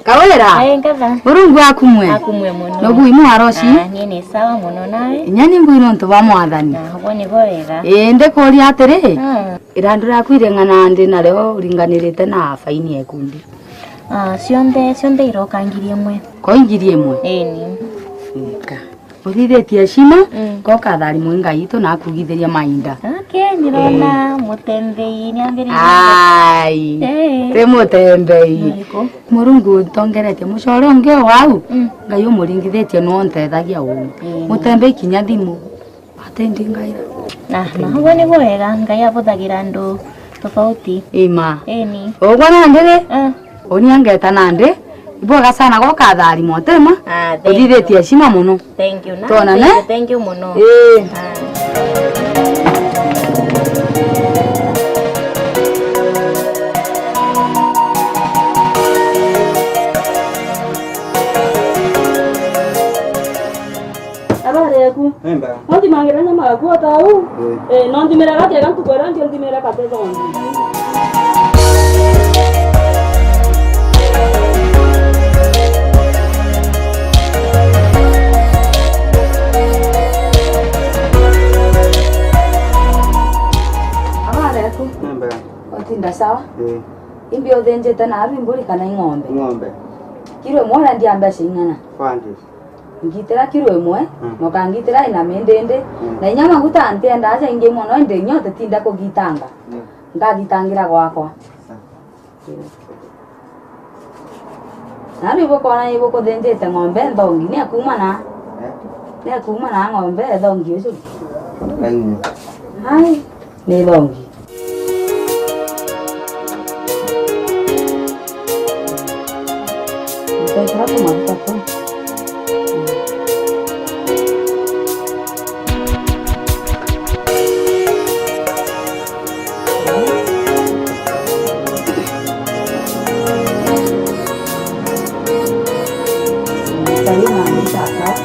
Kawera. Urungu akumwe. Akumwe muno. No bui mwaroshi. Nini sawa muno nawe. Nyani mbwino ntuba mwathani. Habo ni borega. Ndeko ri atere. Irandura kwirengana ndi na leo uringanirite na faini ekundi. Sionde irokangirie mwe. Ko ingirie mwe. Ni. Uthithetie shima ko kathari mwinga itu na kugithiria mainda. Okay, nirona mutembei niambiri. Ai. Te mutembei. Murungu tongerete mucore onge wau. Ngai umuringithitie no ntethagia u. Mutembei kinya thimu. Atendi ngaira. Habo ni borega ngai abuthagira ndu tofauti. Ima. Ni. Ogwana ndire? Oni angeta nande. Iboga sana ko kathari motema. Uthithetie shima muno. Thank you. Tona ne? Thank you muno. Abareku. Emba. Nonti mangira nyama ku atau. Nonti mera ka jagan tu koran nonti mera ka te don. Otinda sawa? Imbi othenjete na mburi kana ng'ombe? Ng'ombe. Kiro mwana ndi ambasha ingana. Kwandi. Ngitira kiro imwe, no kangitira ina mendende. Na nyama gutante ndaja inge mono ende nyote tinda ko gitanga. Ngagitangira gwakwa. Nari boko na ibo ko thenjete ng'ombe ndongi ni akuma na. Ni akuma na ng'ombe ndongi ucio. Hai, ni ndongi. Trato maluta pun. Tadi nanti cakap.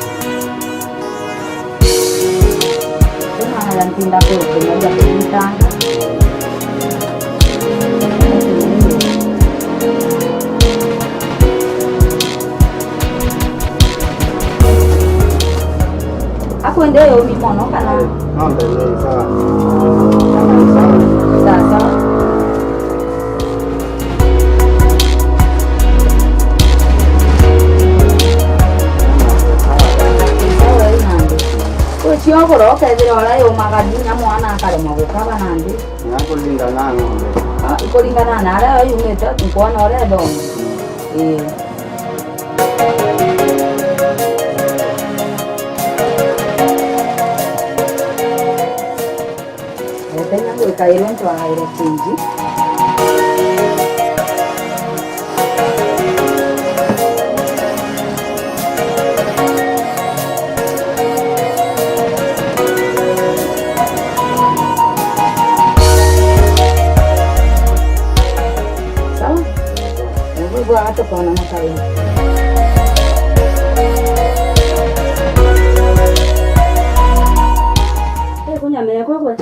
Jangan yang tindak tu, jangan yang tindak. Aku ndio yo mimono kana. Ng'ombe ni sawa. Sawa. Sio koro kaithire ora yo magadinya mwana akare magukaba nandi. Nyakulingana ng'ombe. Ikulingana na ara yumete tukona ora dongo. Tengo que caer en tu aire chinji. ¿Sabes? Voy a hacer con una caída. Kunya me kwa.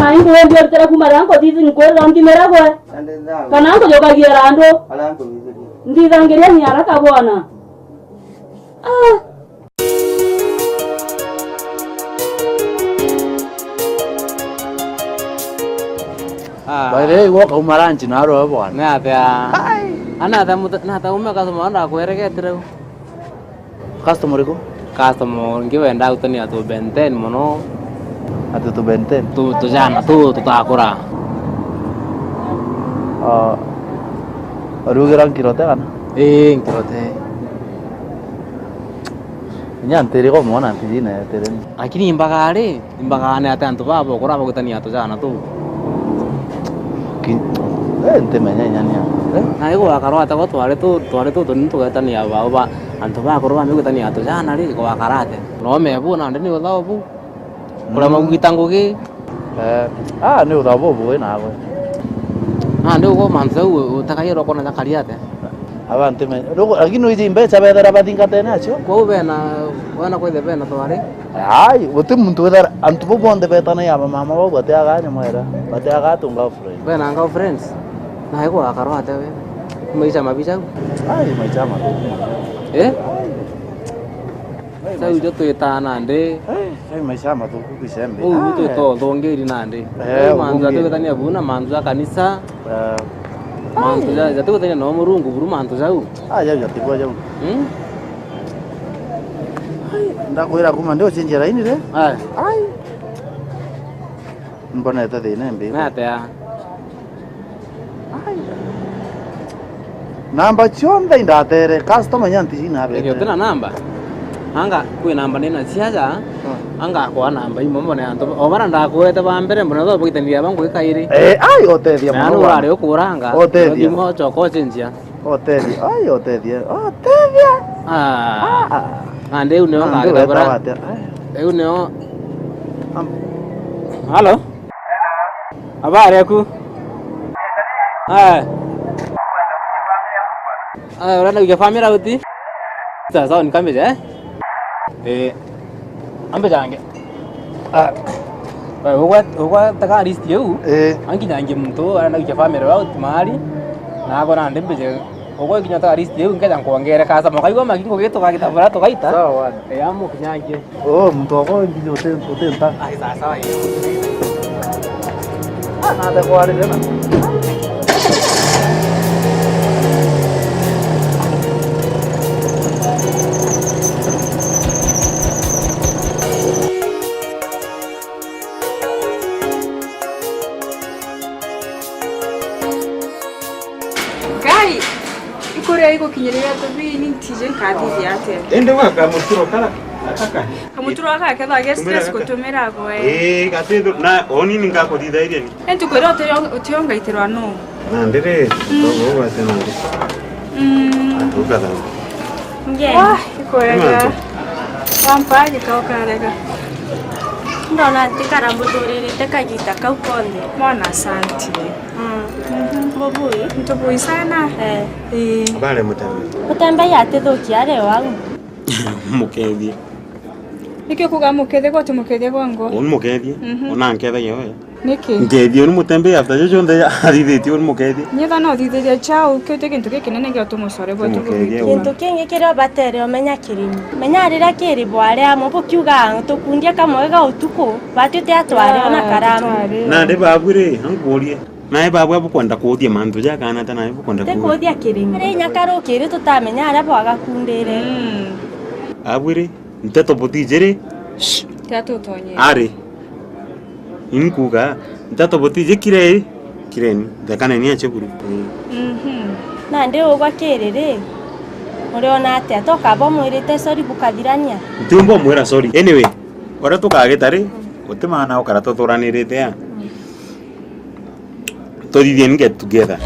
Ingo ndio tera kumarango tizi nkwela ndimera kwa. Kanango joka girando. Alango mizuri. Ndizangelia ni haraka bwana. Baire wo ko maranchi na ro bwana. Ne atia. Ana ta ume customer anda kueregetre. Customer ko? Customer ngiwenda utani atu benten mono. Atu tu benten. Tu jana tu takura. Orugira nkirote kana? Nkirote. Nyantiri ko mwana ntiri na tere. Lakini imbagane ate antu babo kora bagutania to jana tu. Ntemenya nyanya. Na ego akarwa ta tware tu toni tugetania baba antu ba korwa megutania to jana ri ko akarate. No mebu na ndini uthawo bu. Kura magugitangugi. Ni uthawo bu na go. Ndio go manze utakayero kona zakariate. Abantu lakini uji mbecha bethera bathingate nacio Kwa bena wana kwa bena tware. Ai wote muntu wethera antu bo bonde betana ya mama bo bote aganya mwera bote agatunga friend Bena anga friends. Na ego akarwa ate we. Maisha mabicha. Ai maisha mabicha. Sai ujo twitana ndi. Ai maisha matuku kisembe. Uju to thongeri nandi. Manza twitania buna manza kanisa. Mantu ja twitania no murungu buru mantu jau. Ya tikwa jau. Ndakwira kuma ndio chinjira ini re. Ai. Mbona ta thina mbe. Na ta. Namba chonda indatere customer nyanti sina be. Ndio tena namba. Anga kwi namba nina ciaja. Anga kwa namba imo mbona antu obara ndakwete bambere mbona tho bugitania bangu gikairi. Ai otethia muno. Anu ari ukuranga. Otethia. Imo choko chinjia. Otethia. Ai otethia. Otethia. Ande uneo ngageta bara. Uneo. Halo. Habari yako? Urana kuja famira uti? Sasa nikameje ambe jange. Uwa taka list yeu. Angi jange mtu urana kuja famira uti mahali. Na gona ndembeje. Uwa kinya taka list yeu ngeja kuongera kasa makaigwa makingo geto kagitabara to kaita. Sawa. Amo kinyange. Mtu wako ndio utenta. Sawa. Nada kwa tena. Gai, ikore iko kinyerera tabi ni tije nkadi yate. Ende waka muturo kala akaka. Kamuturo aka kadha guest stress kutumira go gatedo na oni ninga ko didaire ni. Entu kwero otionga itirwa no. Na ndere to wase na ndi. Ukada. Nge. Ikore ga. Wampa gitoka rega. Ndona tikara mudurire tekagita kaukonde. Mwana santi. Mobui. Mtobui sana. Abale mutambe. Mutambe yate thokia re wangu. Mukethie. Niki kuga mukethe gwa tumukethe gwango. Mukethie. Ona nkethe yewe. Niki. Ngethie ni mutambe after jojo nde arithiti ni mukethie. Nyetha no thithiria chao kyote kintu kinene gya tumucore bwa tukubi. Kintu kingi kirio batere omenya kirimi. Menya rira kiri bware amo bukiuga tukundia kamwe ga utuku. Batute atware ona karamu. Na ndi babwire angurie. Na babu bukwenda kuthia mantu ja kana ta na bukwenda kuthia. Kuthia kirimi. Re nyakaro kiri tutamenya ara bwaga kundire. Abwire nteto botijere. Tato tonye. Are. Inkuga nteto botije kireni dakana ni ache guru. Na ndi ogwa kirire. Uriona ate atoka bomwirite sorry bukathirania. Ntumbo mwira sorry. Anyway, ora tukagitari utimana ukara tuthuranirite ya. So we didn't get together.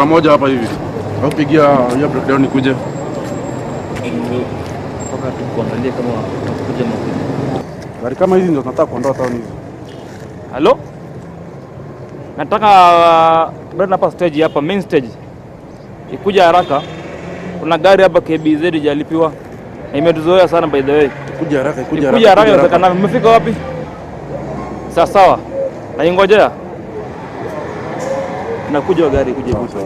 mara moja hapa hivi. Au pigia hiyo breakdown nikuje. Toka tu kuangalia kama kuja mapema. Gari kama hizi ndio tunataka kuondoa town hizi. Halo? Nataka bado hapa stage hapa main stage. Ikuja haraka. Kuna gari hapa KBZ hajalipiwa. Imetuzoea sana by the way. Kuja haraka, kuja haraka inawezekana. Mmefika wapi? Sawa. Na ingojea. Nakuja gari kuja hivi. Sawa.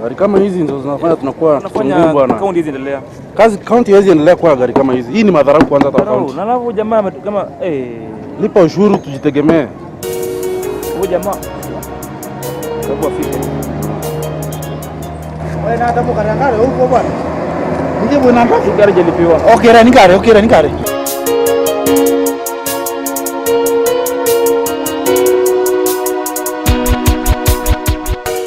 Gari kama hizi ndio zinafanya tunakuwa tunafanya bwana. Kaunti hizi endelea. Kaunti hizi endelea kwa gari kama hizi. Hii ni madharau kwanza hata kaunti. Na alafu jamaa kama lipa ushuru tujitegemee. Huyu jamaa sababu afike. Wewe na hata mkarangare huko bwana. Nje bwana ndo gari jelipiwa. Okay, ni gari.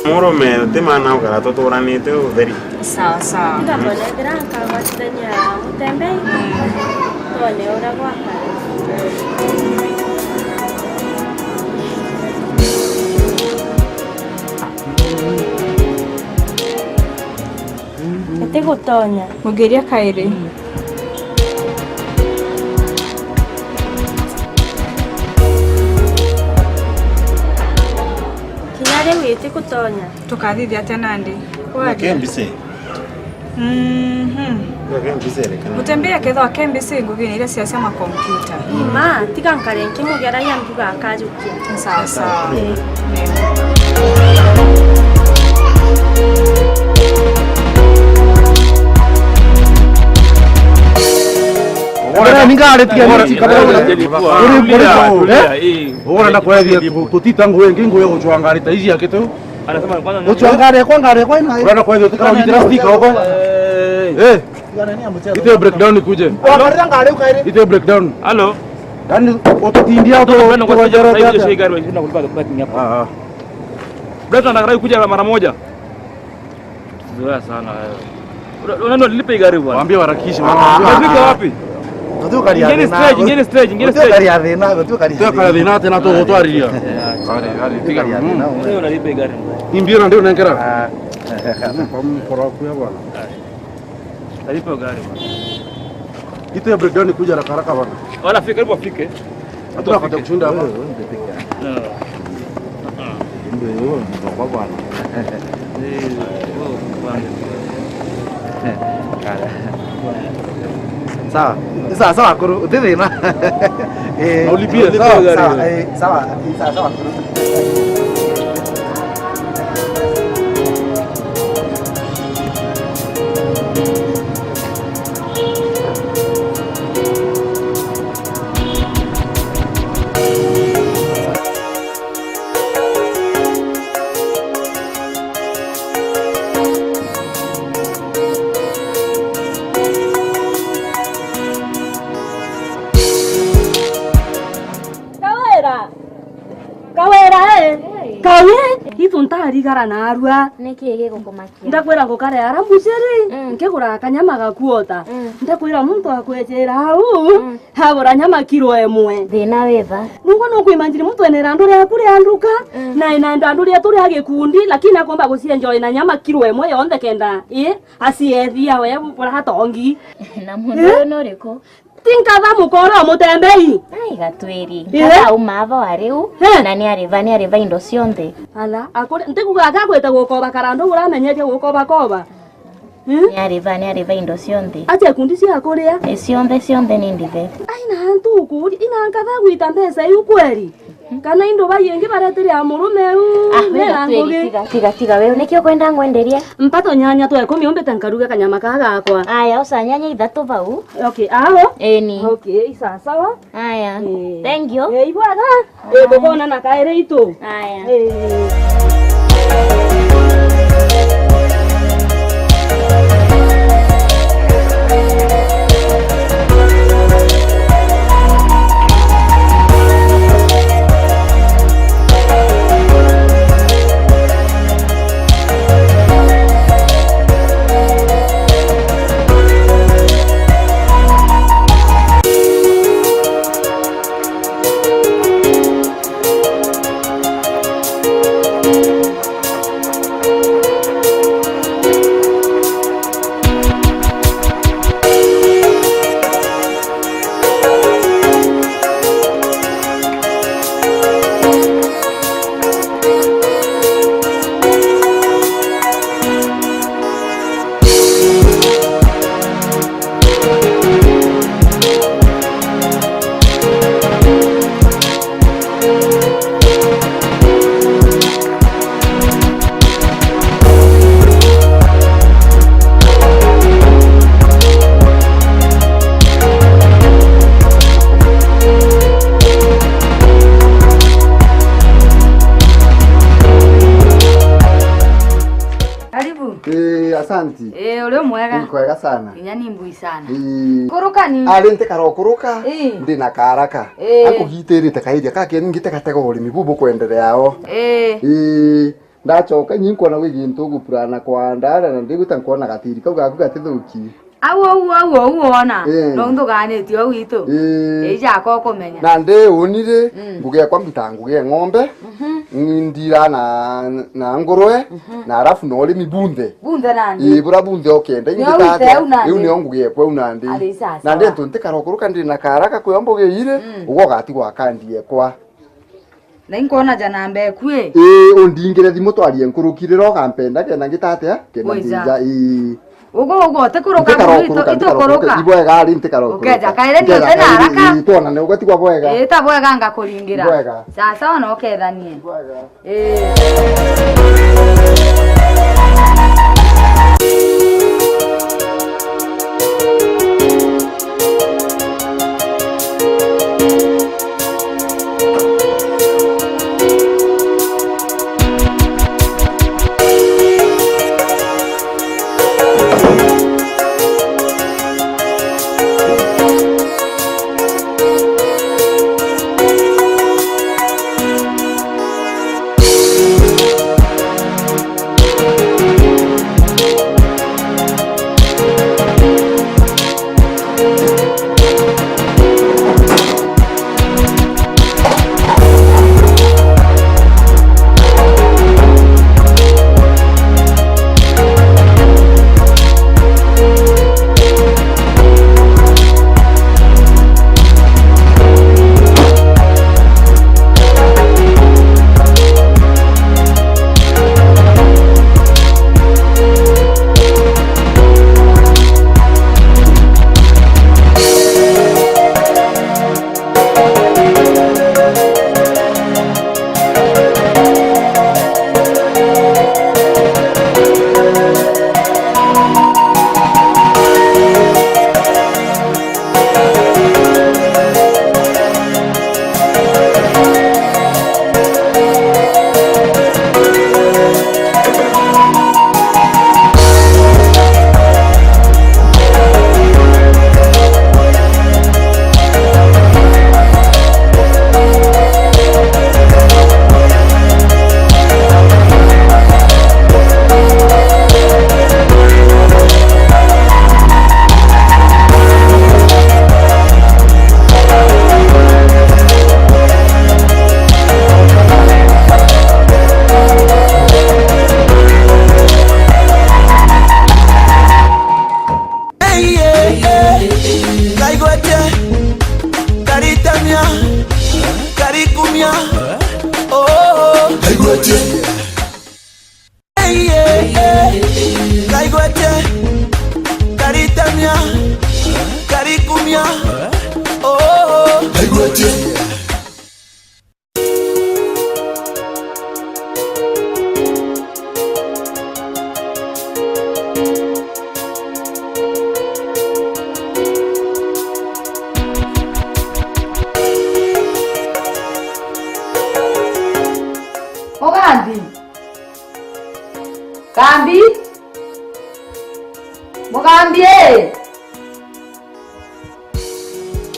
Moro me tema na ukara to toranite utheri. Sawa. Ndabona dranka watenya mutembei. Tone ora gwaka. Ete gutonya. Mugeria kaire. Kinare wite gutonya. Tukathithia atĩa nandi? Kembise. Kembise rekana. Mutembea ketho kembise ngugini ile cia ma computer. Ma, tiga nkarenki mugera ya mbuga akajukia. Sawa. Ora ningare tiga kabla ora na kwethia tutita nguo ingi nguo guchwangari ta ici akitu anasema kwanza guchwangare kwa ina ora na kwethia tukao hidra stick huko ite breakdown ikuje ora ngare ukaire ite breakdown halo yani utatindia hapo kwa jara hiyo shei gari wewe unakulipa parking hapa breakdown anataka kuja mara moja zoea sana wewe unaenda nilipe gari bwana waambie warakishe unafika wapi Ingine stage. Gari ya thina, gari thina tena to gutwariria. Gari tiga. Leo nalipe gari. Imbira ndio nengera. Pamkora kuya bwana. Nalipe gari bwana. Ite breakdown kuja haraka bwana. Wala fika hapo afike. Hata wakati kushinda hapa. Ndio hiyo ndio kwa bwana. Sawa kuru uthithina ulipia sawa Hitu ntarigara narua Niki gigukumakia. ndakwira ngukare ara muceri nkigura kanyama gakuota ndakwira muntu akwejera hau habura nyama kilo emwe Thina witha. nuko no kwimanjiri muntu enera nduri akuri anduka na ina nduri aturi agikundi lakini akomba gucienjoy na nyama kilo emwe yonthe kenda asiethia we bora hatongi Na mundu no riko. Tinkatha mukora mutembei. Ai gatwiri. Ata umava wariu na ni ariva indo cionthe. Ala akore ntikuga akakwete gukoba karando uramenyeje gukoba koba. Ni ariva indo cionthe. Acha kundi cia kuria. Cionthe ni ndive. Ai na ntuku ina nkatha gwita mbesa yu kweli. Kana indo bayengi baretire amurume tiga wewe nikio kwenda ngwenderia mpato nyanya to 10 umbete nkaruga kanyama gakwa aya usa nyanya 3 bau okay alo eni okay isa sawa aya thank you ibwaga bokona na kaire itu aya anti. Ule mwega. Ni kwega sana. Kinya ni mbui sana. Kuruka ni. Nte karokuruka. Ndi na karaka. Ako hiterite kahiria kake ngite katega urimi bubu kuendelea. Ndachoka nyinko na wigintu gupurana kwa ndara na ndiguta nkona gatiri kau gaku gatithuki. Au ona. No nduganĩtio au itu. Ijako kumenya. Na unire nguge kwa mbitangu ge ng'ombe. Ndira na ngurwe na arafu no urimi bunthe. Bunthe nandi. Bura bunthe okenda ingitata. Iu ni onguge kwa unandi. Na ndi ntunte karokuruka ndi na karaka kwambogeire ugo gati gwa kandi ekwa. Na inkona jana mbe kwe. Undingire thimu twarie nkurukirira okampenda kena ngitate kena ndija Ugo te kuruka itukuruka. Ibwe gari nte karokuruka. Ukeja kaire ndio tena haraka. Tona ne ugatigwa bwega. Ta bwega ngakuringira. Sasa ona okethanie. Bwega. Kambi? Mugambi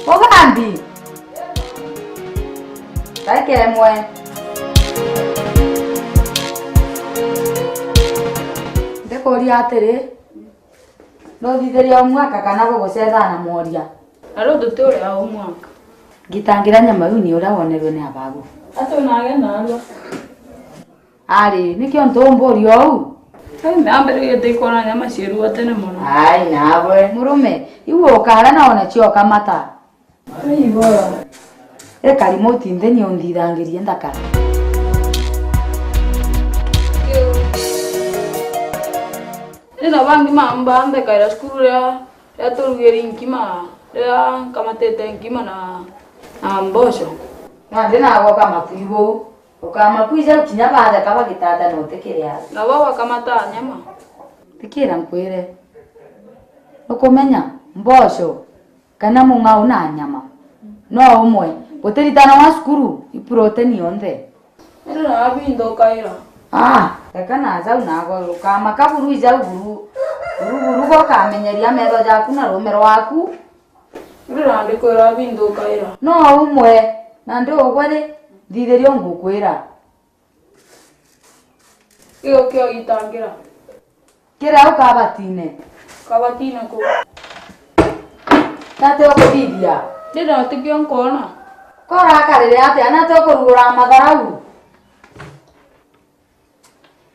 Mugambi. Take mwe. Ndekoria atiri. No thitheria umwaka kana gugucetha na moria. Aro dutore au mwaka. Gitangira nyama yu ni ura wonerwe ni abagu. Ato nagenda arua. Ari nikio ntombori au. Ambere gĩtĩkona nyama ciĩrua tene mũno. Ai nawe murume iwe ukara na ona cio kamata. Ai bora. Karimoti ndeni ondithangirie ndaka. Ina bangi mamba ande kaira skuru ya turugeri nkima. Ya kamatete nkima na mbosho. Na ndina go kama kuibo. Ukama kuiza kinya baada kaba gitata no tekerea. Na baba kamata nyama. Tekera nkwire. Ukomenya mbosho kana munga una nyama. No umwe boteritana wa skuru iprotein yonde. Ino na abindo kaira. Kana za unago kama kaburu iza uguru ugo kamenyeria metho jaku na rumero waku Ndandiko ra bindu kaira. no umwe na ndio gwere thitherio ngukwira Iyo kyo gitangira. kira ukabatine Kabatina ko. tate okudithia Ndira tikyo nkona. kora karire ate ana to kurugura matharau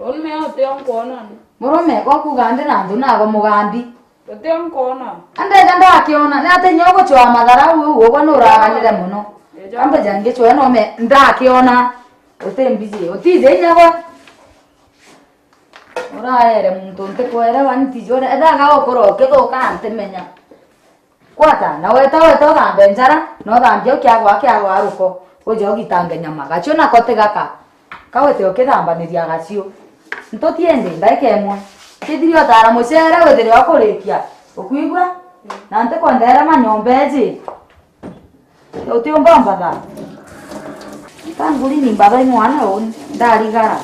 Olme ate nkona. murume ko kugande na ndu nago mugandi Ate nkona. ande jando akiona na ate nyogo chwa matharau ugo nuraganire muno kamba jange chwa no me ndakiona utembije utize nyago ora ere muntu nte kwere wanti jore edaga okoro kethoka antemenya kwata na weta gambe njara no thambio kiagwa ruko ujo gitange nyama gacho na kote gaka kawete okithambaniria gacio ntotiende ndaike emwe kithirio tara mucere wethire wakurikia ukuigwa na nte kwendera manyombeji utiumba mbatha tanguri ni mbatha imwana on ndarigara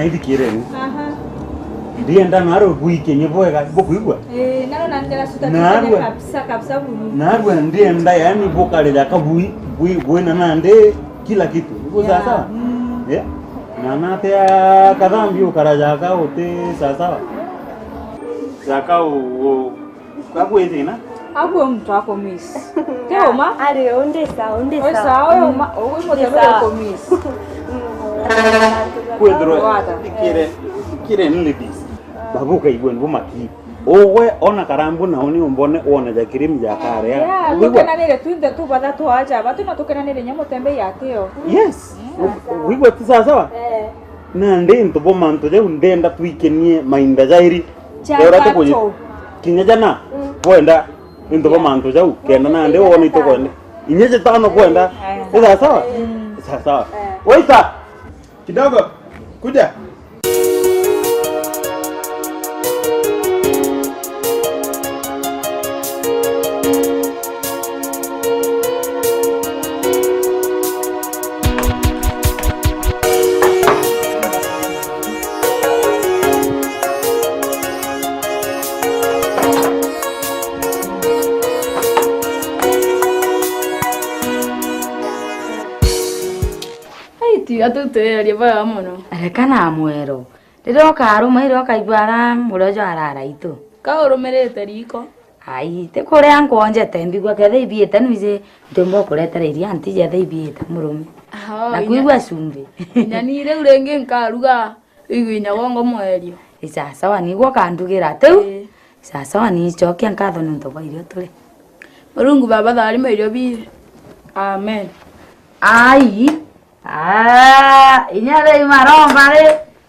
hivi kireni. Ndienda naro guikenye boega bokuigwa. Naro nandela suta kabisa bulu. Naro ndienda yani bokale ya kabui bui na nande kila kitu. Uko sasa? Yeah. Na nate ya kadhambi ukaraja ka ote sasa. Saka o kakwete na? Hapo mtu wako miss. Teoma? Ale onde sa. Osa wewe wewe mmoja wako miss. Kwedro kire nilidis babuka ibwen bumaki owe ona karambu na oni umbone ona ja kirim ja kare ya tukena nile tuinde tu bada tu aja batu na tukena nile nyamo tembe yateo yes wiwe tisa sawa na ndento bomanto je undenda tuikenie mainda jairi era to koje kinyaja na kwenda ndo bomanto jau kenda na nde ona ito kwenda inyeje tano kwenda ila sawa sawa waita kidogo kuja atuteria baya muno kana mwero riro karuma iro kaibara murojo arara itu ka urumerete riko ai te kore ankonje tembigwa kethe ibiete nuize ndombo kuretera iria anti jethe ibiete murume na kuigwa sumbi nyanire urenge nkaruga igwinya gongo mwerio sasa wanigwa kandugira tu sasa wani chokia nkatho ntoba irio tule Murungu baba thari mairio bi amen ai inyare maromba re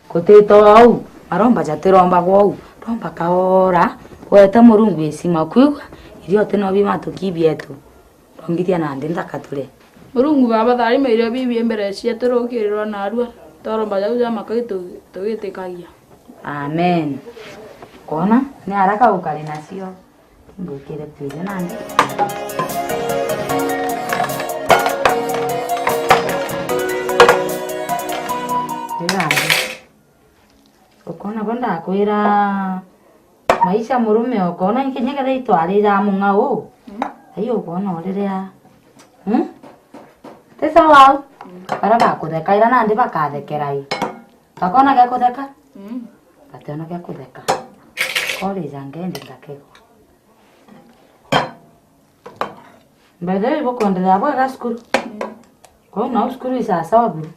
kutito au maromba jatiromba gwau romba kaora weta Murungu esima kuigwa irio teno bi matukibietu rongitia na ndinda katule Murungu baba thari mairio bi mbere cia turukirirwa na arua toromba jau ja makaito tugitikagia amen kona ni haraka ukali nacio ngukire tuize nani ndakwira maisha murume okona inkinyega reito arira mungao ayo kona oriria tesa wao para bakutheka ira nandi bakathekerai takona gya kutheka atona gya kutheka kori zangendi ndakego mbere bokondelea bwa skuru kwa na skuru isa sawa buru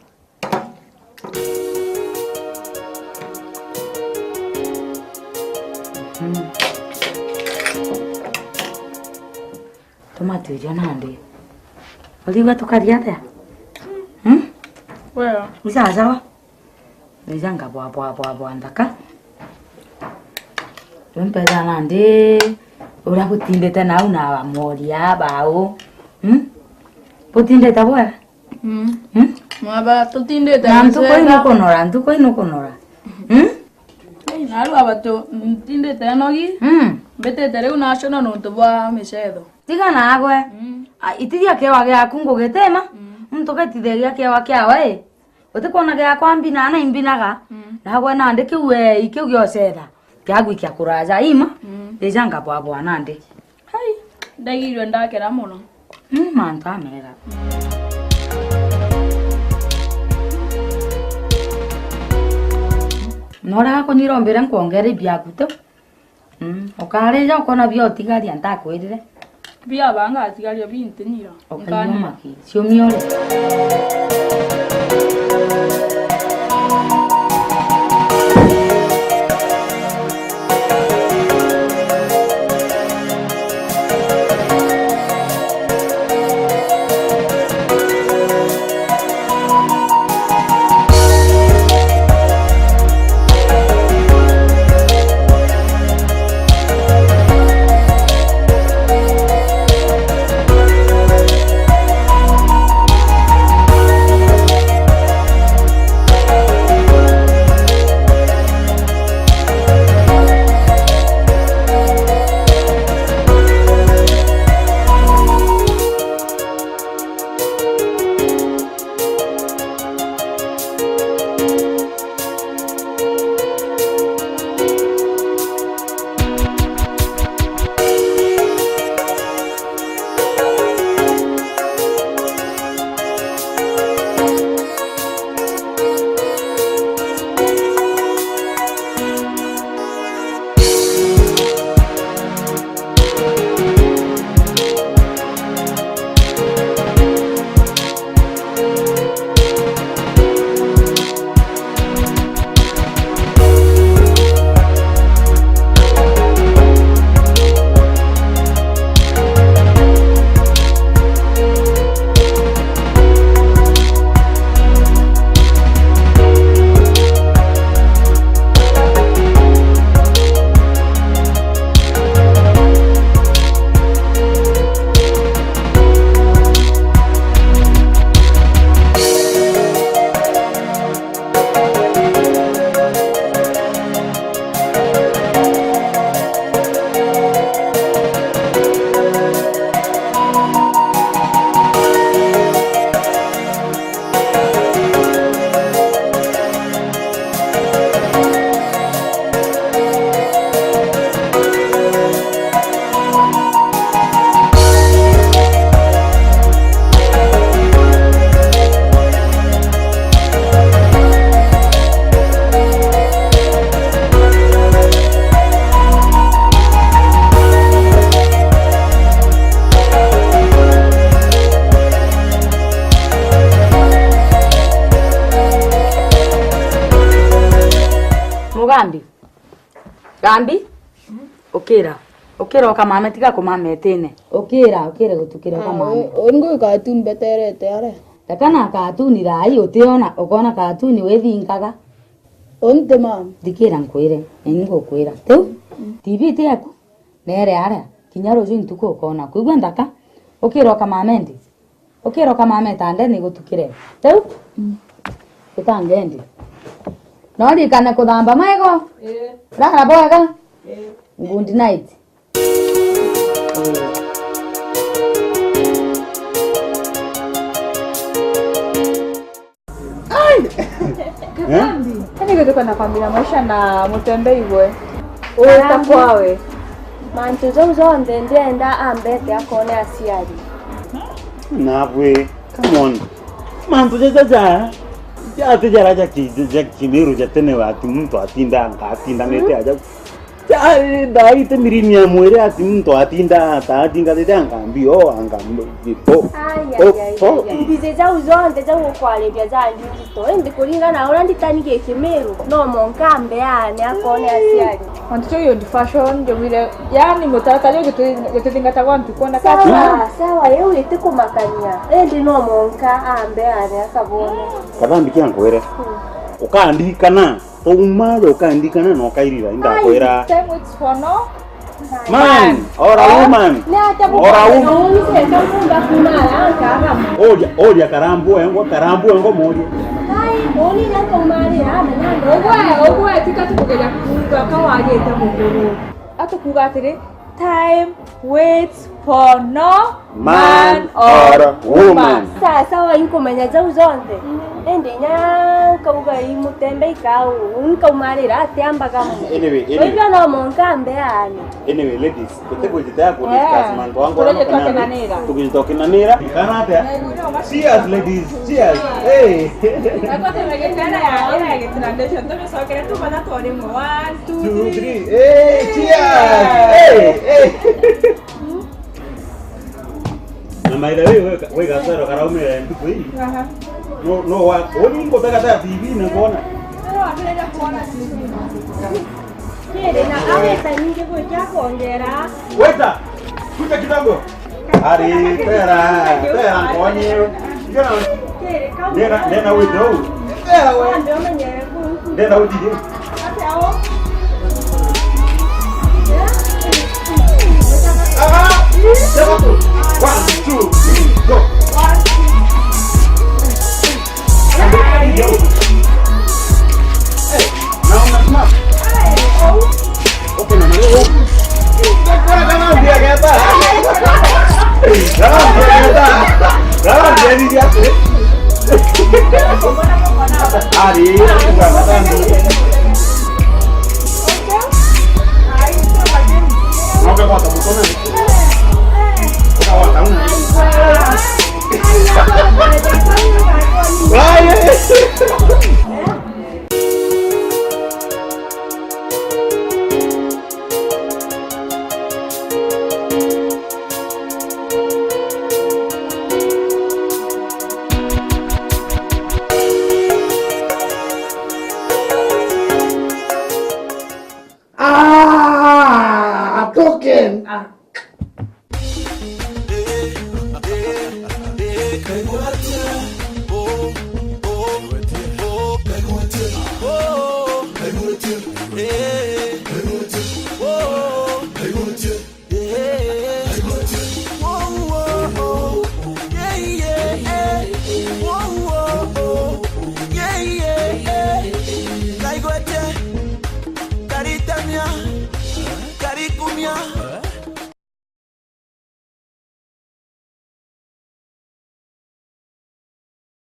Tomato nandi. Oliva tukariata. Well, bisa sawa. Nizanga bwa ndaka. Tumpeza nandi. Ora kutindeta na una moria bao. Putindeta bwa. Mwaba tutindeta. Ntu ko inokonora. Nalu abato tindeta nogi. Bete tere una shona no to bwa mesedo. Tiga nagwe. Itiria kewa gya kungo getema. Mtoka tideria kewa kyawe. Utikona gya kwambina na imbinaga. Nagwe nande kiwe ikyo gyosera. Kyagwi kya kuraja ima. Ejanga bwa nande. Hai, dagirwe ndakera muno. Manta mera. Nora ko nirombere nkuongere byakuto. Okare ja ukona byo tigaria ndakwirire. Bia banga tigaria bintinira. Okanya maki. Sio miole. Gambi? Okera. Okera okamame tiga kumame tene. Okera gutukira okamame. Ongo cartoon beterete are. Takana cartoon rai otiona okona cartoon wethinkaga. Onte mam. Dikira nkwire. Ningo kwira. Tu? TV te yaku. Nere are. Kinyaro zo ntuko okona. Kuigwa ndaka. Okera okamame ndi. Okera okamame tande ni gutukire. Tu? Utangendi. Nori kana kudamba maego? Rara boega? Good night. Kakambi. Tuyo tuko na familia maisha na mutembei gwe. Utakwawe. Mantu zo ndenda ambete akone asiari. Nabwe, come on. Mantu jaja. Ate jaraja kimiru jatene wati mtu atinda ngete aja. Dai te mirini ya mwere ati mtu atinda tete angambio angambo bipo. Ndize za uzonde za ukwale bya za ndito. Ndi kulinga na ora nditanike kimiru. No monkambe ane akone asiari. Mantu yo di fashion yo mire yani mutata yo getinga tawantu kona kati. Sawa yo itiko makania. Ndi no monka ambe ane akabone. Kadambi kyankwere. Ukaandikana. Umaje ukaandikana no kairira indakwera. Man or a woman. Or a woman. Oja karambu engo moja. Oni na komari ana. Ogwe tikatukuja kuga kawaje tamukuru. Atukugatire time waits for no man or woman. Sasa wa inkomenya za uzonde. Endenya kauga imutembe ikau unkamarira atiamba kama. Anyway. Wewe na monkambe ani. Anyway, ladies, kutaka kudiscuss mambo wangu tukitokenanira. Kanata. Cheers ladies. Cheers. Hey. Nakote megekana ya ila getrandetion to so kere tu bana tore mo 1 2 3. Hey, cheers. Hey. Na maida wewe gasaro karaume ndugu hii. Aha. No wa oni ngotaka ta TV na kuona. No apeleka kuona TV. Kile na aweta nyingi kwa kuongera. Weta. Kuja kidogo. Ari pera konye. Nena wewe. Pera wewe. Nena wewe. Atao. Ah! 1 2 3 go. Hey.